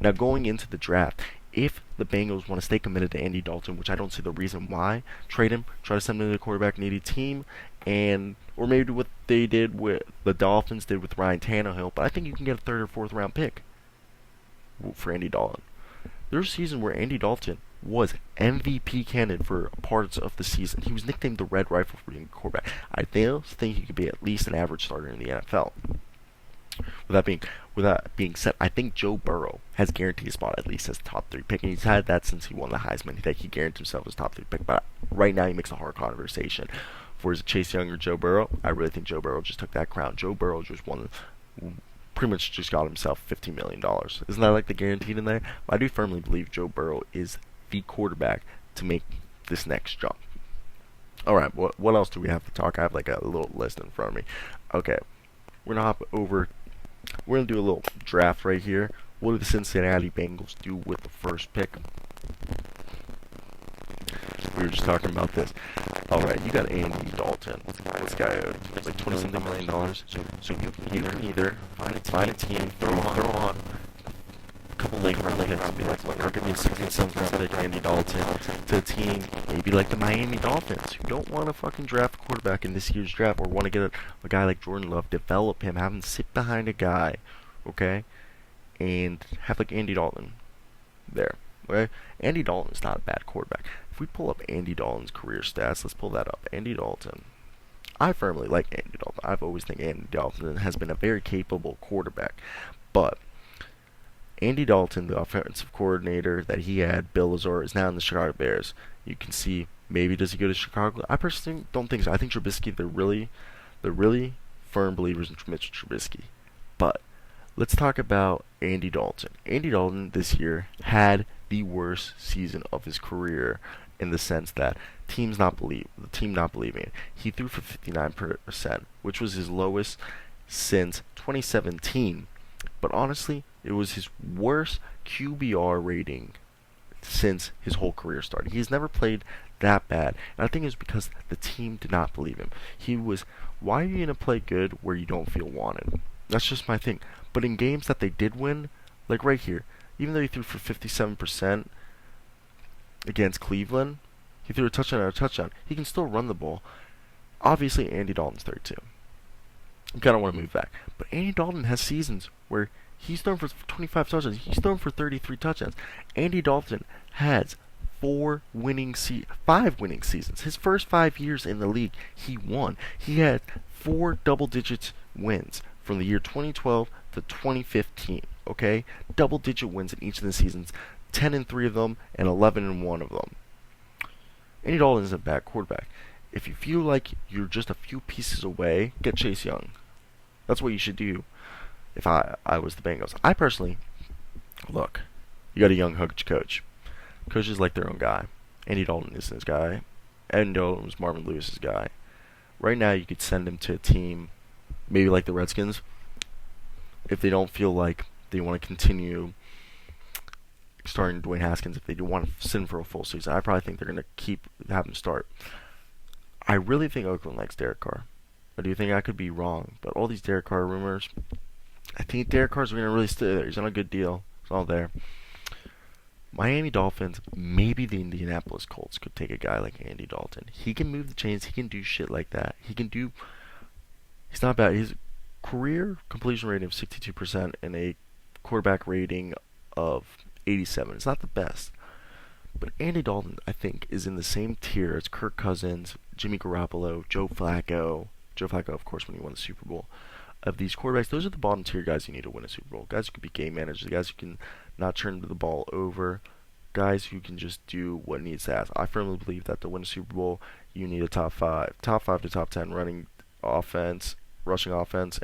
Now, going into the draft, if the Bengals want to stay committed to Andy Dalton, which I don't see the reason why, trade him, try to send him to the quarterback needy team, and or maybe what they did with the Dolphins did with Ryan Tannehill. But I think you can get a third or fourth round pick for Andy Dalton. There's a season where Andy Dalton was MVP candidate for parts of the season. He was nicknamed the Red Rifle for being a quarterback. I still think he could be at least an average starter in the NFL. With that being said, I think Joe Burrow has guaranteed a spot at least as top 3 pick, and he's had that since he won the Heisman. I think he guaranteed himself as top 3 pick, but right now he makes a hard conversation. For is it Chase Young or Joe Burrow? I really think Joe Burrow just took that crown. Joe Burrow just won, pretty much just got himself $15 million. Isn't that like the guaranteed in there? I do firmly believe Joe Burrow is the quarterback to make this next jump. Alright, what else do we have to talk? I have like a little list in front of me. Okay, we're gonna hop over. We're gonna do a little draft right here. What do the Cincinnati Bengals do with the first pick? We were just talking about this. Alright, you got Andy Dalton. This guy owed like $20-something million. So you can either find a team, throw on a couple late round picks, and be like, look, I'll give you a 16th round pick, Andy Dalton, to a team maybe like the Miami Dolphins, who don't want to fucking draft a quarterback in this year's draft, or want to get a guy like Jordan Love, develop him, have him sit behind a guy, okay, and have like Andy Dalton there. Okay? Andy Dalton is not a bad quarterback. If we pull up Andy Dalton's career stats, let's pull that up. Andy Dalton. I firmly like Andy Dalton. I've always think Andy Dalton has been a very capable quarterback. But Andy Dalton, the offensive coordinator that he had, Bill Lazor, is now in the Chicago Bears. You can see, maybe does he go to Chicago? I personally don't think so. I think Trubisky, they're really firm believers in Mitch Trubisky. But let's talk about Andy Dalton. Andy Dalton this year had the worst season of his career in the sense that the team not believing it. He threw for 59%, which was his lowest since 2017. But honestly, it was his worst QBR rating since his whole career started. He's never played that bad, and I think it's because the team did not believe him. Why are you going to play good where you don't feel wanted? That's just my thing. But in games that they did win, like right here, even though he threw for 57% against Cleveland, he threw a touchdown and a touchdown. He can still run the ball. Obviously, Andy Dalton's 32. You kind of want to move back. But Andy Dalton has seasons where he's thrown for 25 touchdowns. He's thrown for 33 touchdowns. Andy Dalton has 5 winning seasons. His first 5 years in the league, he won. He had 4 double-digit wins from the year 2012 to 2015. Okay, double-digit wins in each of the seasons, 10 in 3 of them, and 11 in 1 of them. Andy Dalton isn't a bad quarterback. If you feel like you're just a few pieces away, get Chase Young. That's what you should do. If I was the Bengals, I personally look. You got a young coach. Coaches like their own guy. Andy Dalton isn't his guy. Andy Dalton was Marvin Lewis's guy. Right now, you could send him to a team, maybe like the Redskins, if they don't feel like they want to continue starting Dwayne Haskins. If they do want to send for a full season, I probably think they're going to have him start. I really think Oakland likes Derek Carr. I do think I could be wrong, but all these Derek Carr rumors, I think Derek Carr's going to really stay there. He's on a good deal. It's all there. Miami Dolphins, maybe the Indianapolis Colts could take a guy like Andy Dalton. He can move the chains. He can do shit like that. He's not bad. His career completion rating of 62% and a quarterback rating of 87. It's not the best. But Andy Dalton, I think, is in the same tier as Kirk Cousins, Jimmy Garoppolo, Joe Flacco. Joe Flacco, of course, when he won the Super Bowl. Of these quarterbacks, those are the bottom tier guys you need to win a Super Bowl. Guys who can be game managers, guys who can not turn the ball over, guys who can just do what needs to happen. I firmly believe that to win a Super Bowl, you need a top 5 to top 10 rushing offense,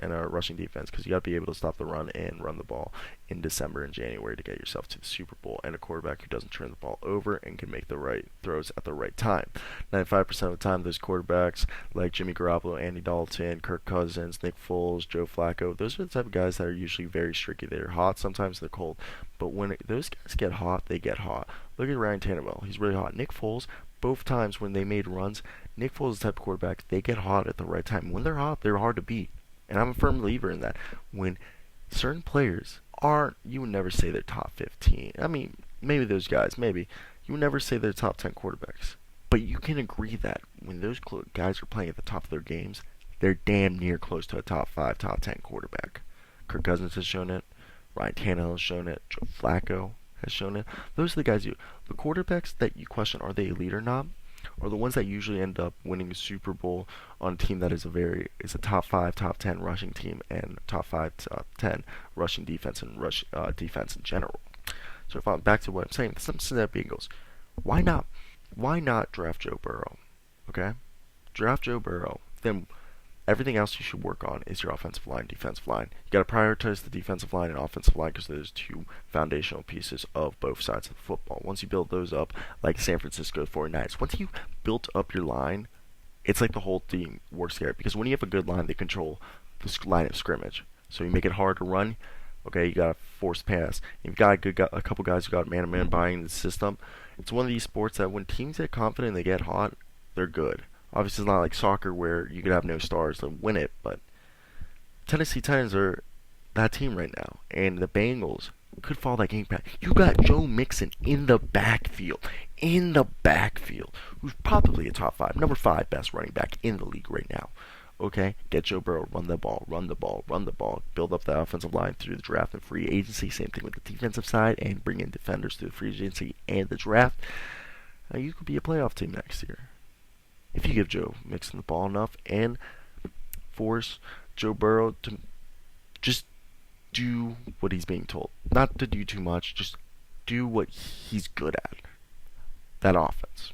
and a rushing defense, because you got to be able to stop the run and run the ball in December and January to get yourself to the Super Bowl, and a quarterback who doesn't turn the ball over and can make the right throws at the right time. 95% of the time, those quarterbacks like Jimmy Garoppolo, Andy Dalton, Kirk Cousins, Nick Foles, Joe Flacco, those are the type of guys that are usually very streaky. They're hot, sometimes they're cold, but when those guys get hot, they get hot. Look at Ryan Tannehill. He's really hot. Nick Foles, both times when they made runs, Nick Foles is the type of quarterback, they get hot at the right time. When they're hot, they're hard to beat. And I'm a firm believer in that. When certain players aren't, you would never say they're top 15. I mean, maybe those guys, maybe. You would never say they're top 10 quarterbacks. But you can agree that when those guys are playing at the top of their games, they're damn near close to a top 5, top 10 quarterback. Kirk Cousins has shown it. Ryan Tannehill has shown it. Joe Flacco has shown it. Those are the guys the quarterbacks that you question are they elite or not, are the ones that usually end up winning a Super Bowl on a team that is a top 5, top 10 rushing team and top 5, top 10 rushing defense and defense in general. So if I'm back to what I'm saying, the Cincinnati Bengals, why not? Why not draft Joe Burrow? Okay, draft Joe Burrow. Then everything else you should work on is your offensive line, defensive line. You got to prioritize the defensive line and offensive line because those two foundational pieces of both sides of the football. Once you build those up, like San Francisco 49ers, once you built up your line, it's like the whole team works together. Because when you have a good line, they control the line of scrimmage. So you make it hard to run. Okay, you got to force pass. You've got a couple guys who got man-to-man buying the system. It's one of these sports that when teams get confident and they get hot, they're good. Obviously, it's not like soccer where you could have no stars to win it, but Tennessee Titans are that team right now, and the Bengals could fall that game back. You got Joe Mixon in the backfield, who's probably a top 5, number 5 best running back in the league right now. Okay, get Joe Burrow, run the ball, build up the offensive line through the draft and free agency. Same thing with the defensive side, and bring in defenders through the free agency and the draft. Now you could be a playoff team next year if you give Joe Mixon the ball enough and force Joe Burrow to just do what he's being told. Not to do too much, just do what he's good at. That offense.